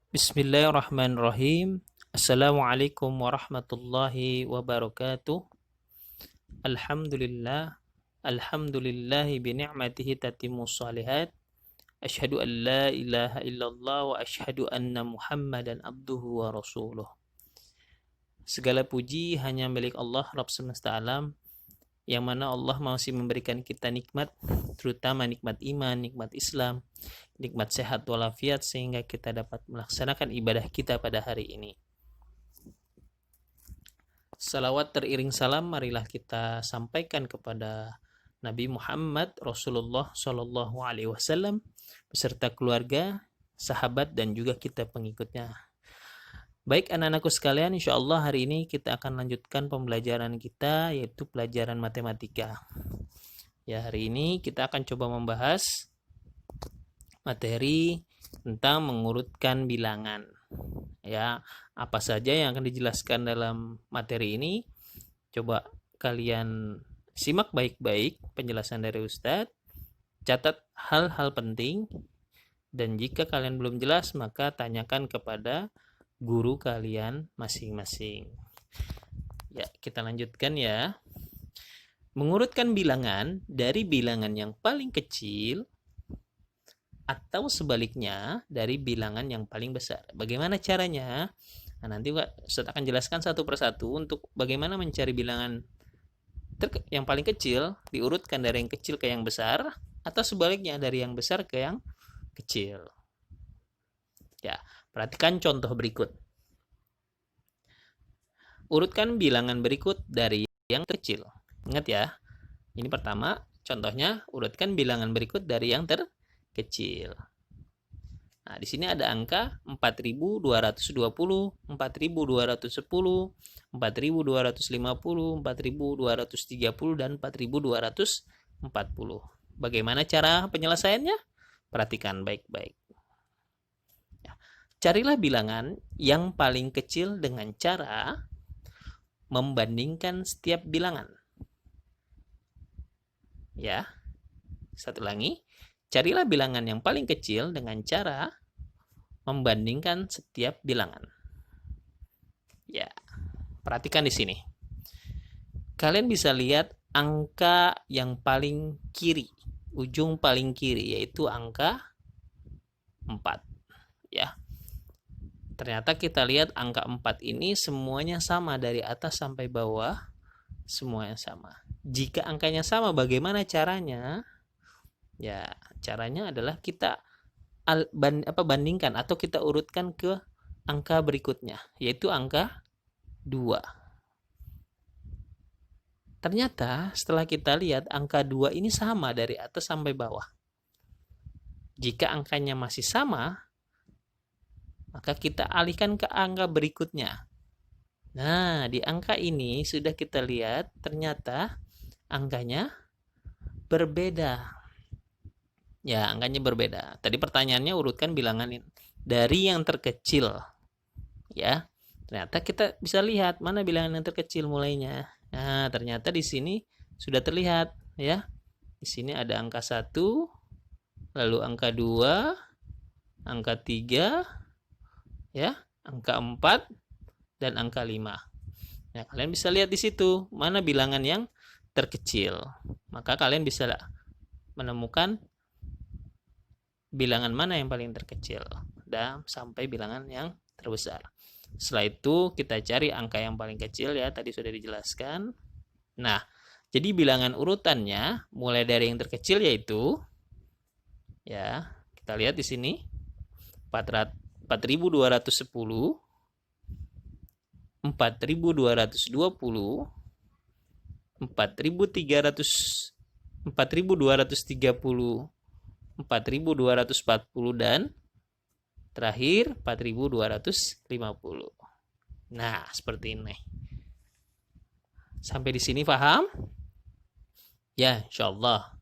Bismillahirrahmanirrahim. Assalamualaikum warahmatullahi wabarakatuh. Alhamdulillah. Alhamdulillahi bini'matihi tatimmus shalihat. Asyhadu an la ilaha illallah wa asyhadu anna Muhammadan abduhu wa rasuluh. Segala puji hanya milik Allah Rabb semesta alam, yang mana Allah masih memberikan kita nikmat, terutama nikmat iman, nikmat Islam, nikmat sehat walafiat, sehingga kita dapat melaksanakan ibadah kita pada hari ini. Salawat teriring salam marilah kita sampaikan kepada Nabi Muhammad Rasulullah Shallallahu Alaihi Wasallam beserta keluarga, sahabat, dan juga kita pengikutnya. Baik anak-anakku sekalian, insya Allah hari ini kita akan lanjutkan pembelajaran kita, yaitu pelajaran matematika. Ya, hari ini kita akan coba membahas materi tentang mengurutkan bilangan. Ya, apa saja yang akan dijelaskan dalam materi ini? Coba kalian simak baik-baik penjelasan dari Ustadz, catat hal-hal penting, dan jika kalian belum jelas maka tanyakan kepada guru kalian masing-masing. Ya, kita lanjutkan ya. Mengurutkan bilangan dari bilangan yang paling kecil atau sebaliknya dari bilangan yang paling besar. Bagaimana caranya? Nah, nanti Ustaz akan jelaskan satu persatu untuk bagaimana mencari bilangan yang paling kecil, diurutkan dari yang kecil ke yang besar, atau sebaliknya dari yang besar ke yang kecil. Ya, perhatikan contoh berikut. Urutkan bilangan berikut dari yang kecil. Ingat ya, ini pertama, contohnya urutkan bilangan berikut dari yang terkecil. Nah, di sini ada angka 4220, 4210, 4250, 4230, dan 4240. Bagaimana cara penyelesaiannya? Perhatikan baik-baik. Carilah bilangan yang paling kecil dengan cara membandingkan setiap bilangan. Ya, satu lagi. Carilah bilangan yang paling kecil dengan cara membandingkan setiap bilangan. Ya, perhatikan di sini. Kalian bisa lihat angka yang paling kiri, ujung paling kiri, yaitu angka 4. Ya. Ternyata kita lihat angka 4 ini semuanya sama dari atas sampai bawah, semuanya sama. Jika angkanya sama, bagaimana caranya? Ya, caranya adalah kita bandingkan atau kita urutkan ke angka berikutnya, yaitu angka 2. Ternyata setelah kita lihat angka 2 ini sama dari atas sampai bawah. Jika angkanya masih sama, maka kita alihkan ke angka berikutnya. Nah, di angka ini sudah kita lihat ternyata angkanya berbeda. Ya, angkanya berbeda. Tadi pertanyaannya urutkan bilangan dari yang terkecil. Ya, ternyata kita bisa lihat mana bilangan yang terkecil mulainya. Nah, ternyata di sini sudah terlihat ya. Di sini ada angka 1, lalu angka 2, angka 3, ya, angka 4, dan angka 5. Nah, kalian bisa lihat di situ mana bilangan yang terkecil. Maka kalian bisa menemukan bilangan mana yang paling terkecil dan sampai bilangan yang terbesar. Setelah itu kita cari angka yang paling kecil ya, tadi sudah dijelaskan. Nah, jadi bilangan urutannya mulai dari yang terkecil yaitu ya, kita lihat di sini 4210, 4220, 4300, 4230, 4240, dan terakhir 4250. Nah, seperti ini. Sampai di sini paham? Ya, insyaallah.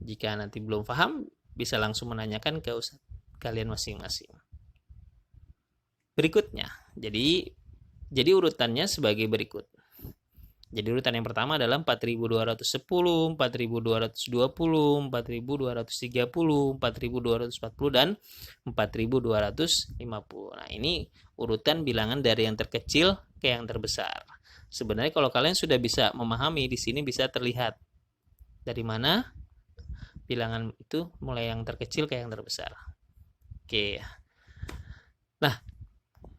Jika nanti belum paham, bisa langsung menanyakan ke ustaz kalian masing-masing. Berikutnya, jadi urutannya sebagai berikut. Jadi urutan yang pertama adalah 4210, 4220, 4230, 4240, dan 4250. Nah, ini urutan bilangan dari yang terkecil ke yang terbesar. Sebenarnya kalau kalian sudah bisa memahami, di sini bisa terlihat dari mana bilangan itu mulai yang terkecil ke yang terbesar. Oke. Nah,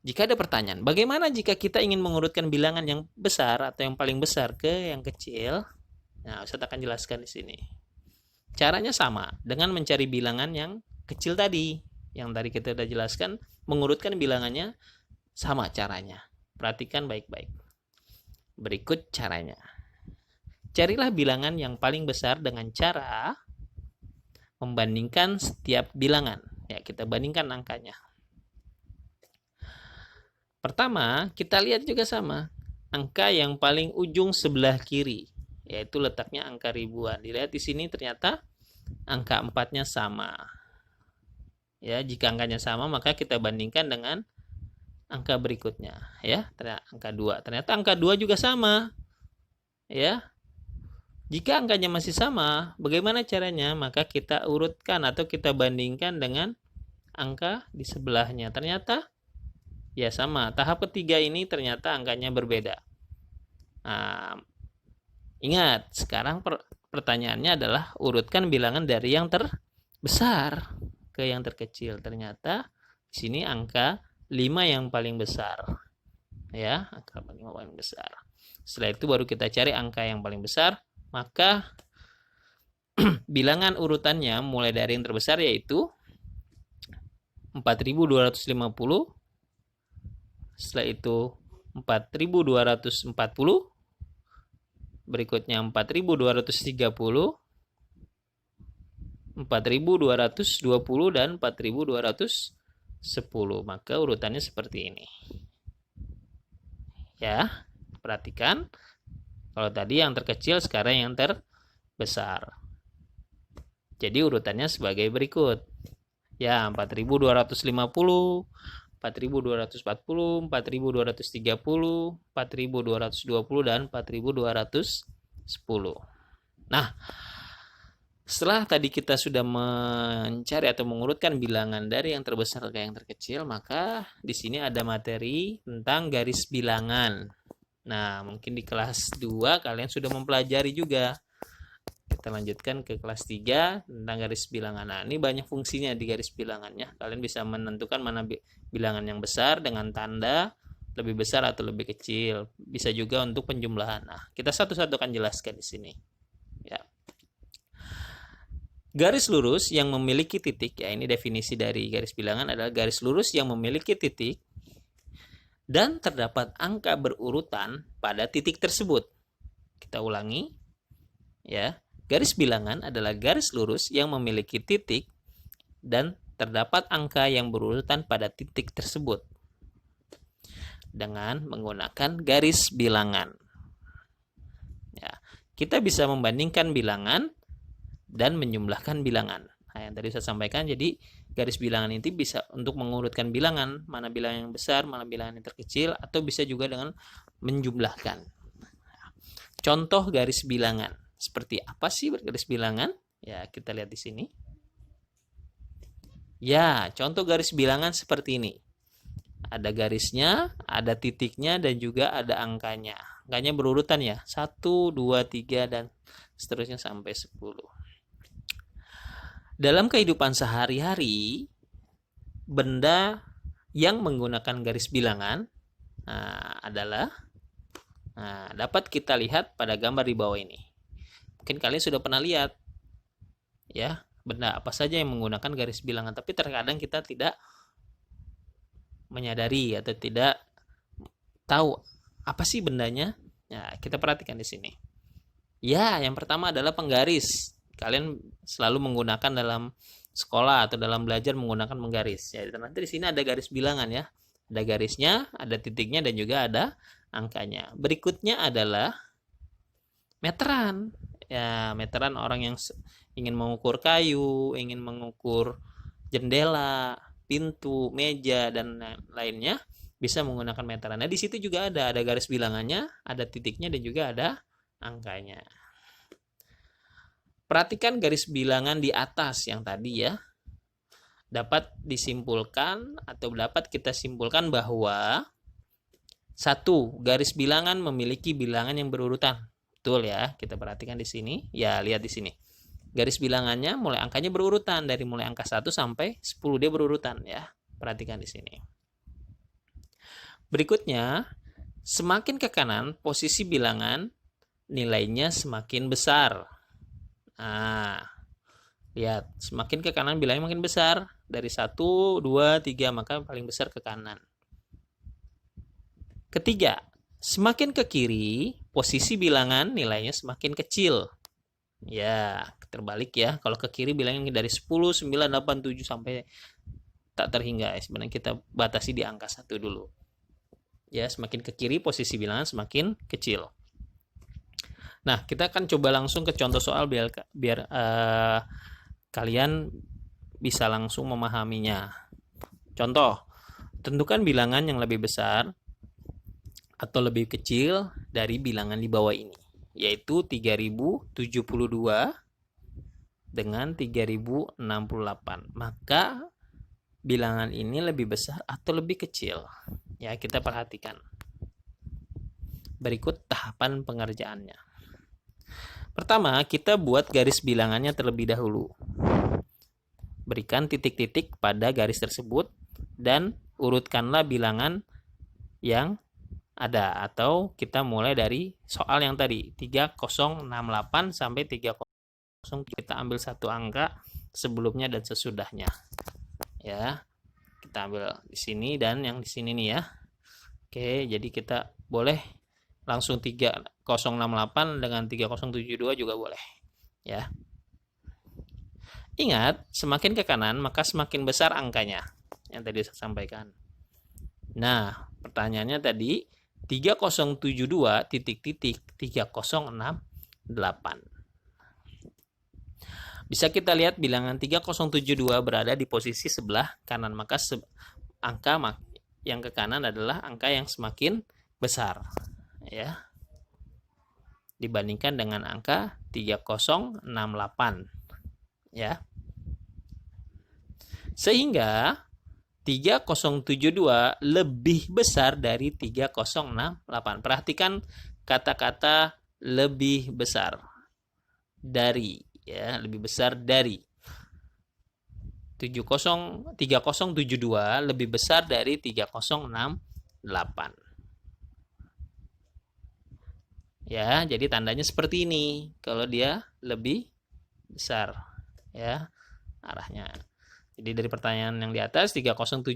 jika ada pertanyaan, bagaimana jika kita ingin mengurutkan bilangan yang besar atau yang paling besar ke yang kecil? Nah, Ustaz akan jelaskan di sini. Caranya sama dengan mencari bilangan yang kecil tadi. Yang tadi kita sudah jelaskan, mengurutkan bilangannya sama caranya. Perhatikan baik-baik. Berikut caranya. Carilah bilangan yang paling besar dengan cara membandingkan setiap bilangan. Ya, kita bandingkan angkanya. Pertama, kita lihat juga sama. Angka yang paling ujung sebelah kiri, yaitu letaknya angka ribuan. Dilihat di sini ternyata angka 4-nya sama. Ya, jika angkanya sama, maka kita bandingkan dengan angka berikutnya. Ya, angka 2. Ternyata angka 2 juga sama. Ya. Jika angkanya masih sama, bagaimana caranya? Maka kita urutkan atau kita bandingkan dengan angka di sebelahnya. Ternyata ya sama. Tahap ketiga ini ternyata angkanya berbeda. Nah, ingat, sekarang pertanyaannya adalah urutkan bilangan dari yang terbesar ke yang terkecil. Ternyata di sini angka 5 yang paling besar. Ya, angka 5 paling besar. Setelah itu baru kita cari angka yang paling besar. Maka bilangan urutannya mulai dari yang terbesar yaitu 4250, setelah itu 4240, berikutnya 4230, 4220, dan 4210. Maka urutannya seperti ini. Ya, perhatikan. Kalau tadi yang terkecil, sekarang yang terbesar. Jadi urutannya sebagai berikut. Ya, 4250, 4240, 4230, 4220, dan 4210. Nah, setelah tadi kita sudah mencari atau mengurutkan bilangan dari yang terbesar ke yang terkecil, maka di sini ada materi tentang garis bilangan. Nah, mungkin di kelas 2 kalian sudah mempelajari juga. Kita lanjutkan ke kelas 3 tentang garis bilangan. Nah, ini banyak fungsinya di garis bilangannya. Kalian bisa menentukan mana bilangan yang besar dengan tanda lebih besar atau lebih kecil. Bisa juga untuk penjumlahan. Nah, kita satu-satu akan jelaskan di sini. Ya. Garis lurus yang memiliki titik, ya ini definisi dari garis bilangan adalah garis lurus yang memiliki titik dan terdapat angka berurutan pada titik tersebut. Kita ulangi. Ya, garis bilangan adalah garis lurus yang memiliki titik dan terdapat angka yang berurutan pada titik tersebut dengan menggunakan garis bilangan. Ya, kita bisa membandingkan bilangan dan menjumlahkan bilangan. Nah, yang tadi saya sampaikan, jadi garis bilangan ini bisa untuk mengurutkan bilangan, mana bilangan yang besar, mana bilangan yang terkecil, atau bisa juga dengan menjumlahkan. Contoh garis bilangan. Seperti apa sih garis bilangan? Ya, kita lihat di sini. Ya, contoh garis bilangan seperti ini. Ada garisnya, ada titiknya, dan juga ada angkanya. Angkanya berurutan ya, 1, 2, 3, dan seterusnya sampai 10. Dalam kehidupan sehari-hari, benda yang menggunakan garis bilangan adalah dapat kita lihat pada gambar di bawah ini. Mungkin kalian sudah pernah lihat ya, benda apa saja yang menggunakan garis bilangan, tapi terkadang kita tidak menyadari atau tidak tahu apa sih bendanya. Ya, kita perhatikan di sini. Ya, yang pertama adalah penggaris. Kalian selalu menggunakan dalam sekolah atau dalam belajar menggunakan penggaris. Ya, nanti di sini ada garis bilangan ya. Ada garisnya, ada titiknya, dan juga ada angkanya. Berikutnya adalah meteran. Ya, meteran orang yang ingin mengukur kayu, ingin mengukur jendela, pintu, meja, dan lainnya. bisa menggunakan meteran. Nah, di situ juga ada garis bilangannya, ada titiknya, dan juga ada angkanya. Perhatikan garis bilangan di atas yang tadi ya. Dapat disimpulkan atau dapat kita simpulkan bahwa satu, garis bilangan memiliki bilangan yang berurutan. Betul ya, kita perhatikan di sini. Ya, lihat di sini. Garis bilangannya mulai angkanya berurutan dari mulai angka 1 sampai 10 dia berurutan ya. Perhatikan di sini. Berikutnya, semakin ke kanan posisi bilangan nilainya semakin besar. Nah, lihat, semakin ke kanan bilangnya makin besar. Dari 1, 2, 3, maka paling besar ke kanan. Ketiga, semakin ke kiri, posisi bilangan nilainya semakin kecil. Ya, terbalik ya. Kalau ke kiri bilangnya dari 10, 9, 8, 7 sampai tak terhingga. Sebenarnya kita batasi di angka 1 dulu. Ya, semakin ke kiri posisi bilangan semakin kecil. Nah, kita akan coba langsung ke contoh soal biar kalian bisa langsung memahaminya. Contoh, tentukan bilangan yang lebih besar atau lebih kecil dari bilangan di bawah ini, yaitu 3072 dengan 3068. Maka bilangan ini lebih besar atau lebih kecil? Ya, kita perhatikan. Berikut tahapan pengerjaannya. Pertama, kita buat garis bilangannya terlebih dahulu. Berikan titik-titik pada garis tersebut dan urutkanlah bilangan yang ada, atau kita mulai dari soal yang tadi 3068 sampai 30, kita ambil satu angka sebelumnya dan sesudahnya ya. Kita ambil di sini dan yang di sini nih ya. Oke, jadi kita boleh langsung 3068 dengan 3072 juga boleh ya. Ingat, semakin ke kanan maka semakin besar angkanya yang tadi saya sampaikan. Nah, pertanyaannya tadi 3072 titik-titik 3068. Bisa kita lihat bilangan 3072 berada di posisi sebelah kanan, maka angka yang ke kanan adalah angka yang semakin besar ya, dibandingkan dengan angka 3068 ya. Sehingga 3072 lebih besar dari 3068. Perhatikan kata-kata lebih besar dari ya, lebih besar dari. 3072 lebih besar dari 3068. Ya, jadi tandanya seperti ini kalau dia lebih besar ya arahnya. Jadi dari pertanyaan yang di atas 3072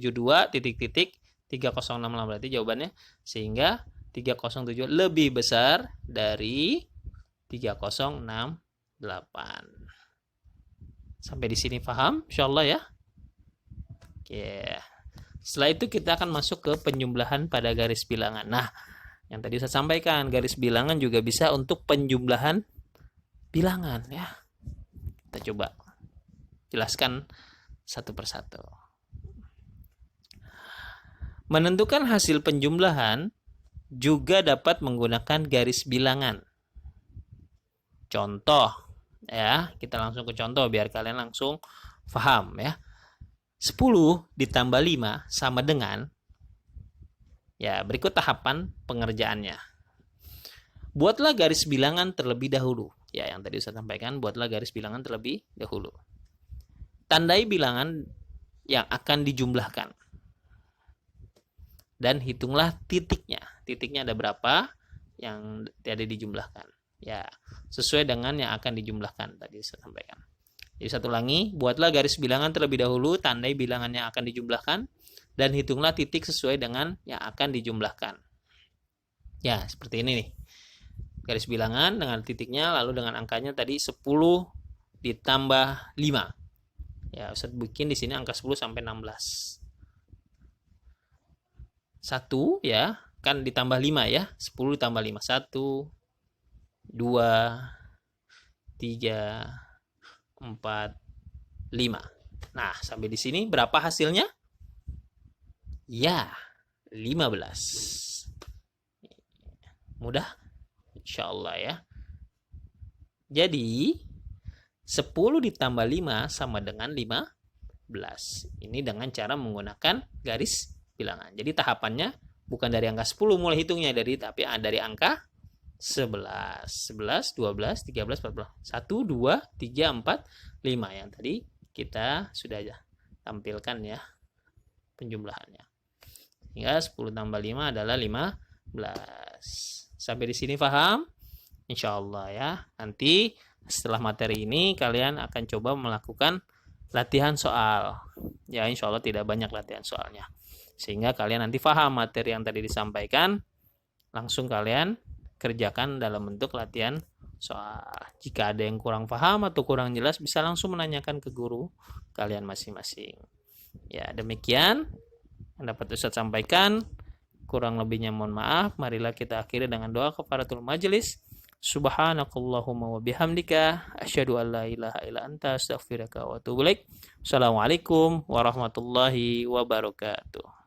titik-titik 3068 berarti jawabannya, sehingga 307 lebih besar dari 3068. Sampai di sini paham? Insyaallah ya. Oke. Setelah itu kita akan masuk ke penjumlahan pada garis bilangan. Nah, yang tadi saya sampaikan, garis bilangan juga bisa untuk penjumlahan bilangan ya. Kita coba jelaskan satu persatu. Menentukan hasil penjumlahan juga dapat menggunakan garis bilangan. Contoh ya, kita langsung ke contoh biar kalian langsung paham ya. 10 ditambah 5 sama dengan, ya berikut tahapan pengerjaannya. Buatlah garis bilangan terlebih dahulu. Ya, yang tadi saya sampaikan, buatlah garis bilangan terlebih dahulu. Tandai bilangan yang akan dijumlahkan. Dan hitunglah titiknya. Titiknya ada berapa yang tidak dijumlahkan. Ya, sesuai dengan yang akan dijumlahkan tadi saya sampaikan. Jadi satu lagi, buatlah garis bilangan terlebih dahulu, tandai bilangan yang akan dijumlahkan, dan hitunglah titik sesuai dengan yang akan dijumlahkan. Ya, seperti ini nih. Garis bilangan dengan titiknya, lalu dengan angkanya tadi 10 ditambah 5. Ya, Ustaz bikin di sini angka 10 sampai 16. 1 ya, kan ditambah 5 ya. 10 ditambah 5. 1, 2, 3, 4, 5. Nah, sampai di sini berapa hasilnya? Ya, 15. Mudah? Insyaallah ya. Jadi 10 ditambah 5 sama dengan 15. Ini dengan cara menggunakan garis bilangan. Jadi tahapannya bukan dari angka 10 mulai hitungnya, tapi dari angka 11, 11, 12, 13, 14. 1, 2, 3, 4, 5 yang tadi kita sudah tampilkan ya penjumlahannya. Hingga 10 tambah 5 adalah 15. Sampai di sini paham? Insyaallah ya. Nanti setelah materi ini kalian akan coba melakukan latihan soal. Ya, insyaallah tidak banyak latihan soalnya. Sehingga kalian nanti paham materi yang tadi disampaikan, langsung kalian kerjakan dalam bentuk latihan soal. Jika ada yang kurang paham atau kurang jelas, bisa langsung menanyakan ke guru kalian masing-masing. Ya, demikian yang dapat Ustaz sampaikan. Kurang lebihnya mohon maaf. Marilah kita akhiri dengan doa kafaratul majelis. Subhanakallahumma wa bihamdika asyhadu an la ilaha illa anta astaghfiruka wa atubu ilaik. Assalamualaikum warahmatullahi wabarakatuh.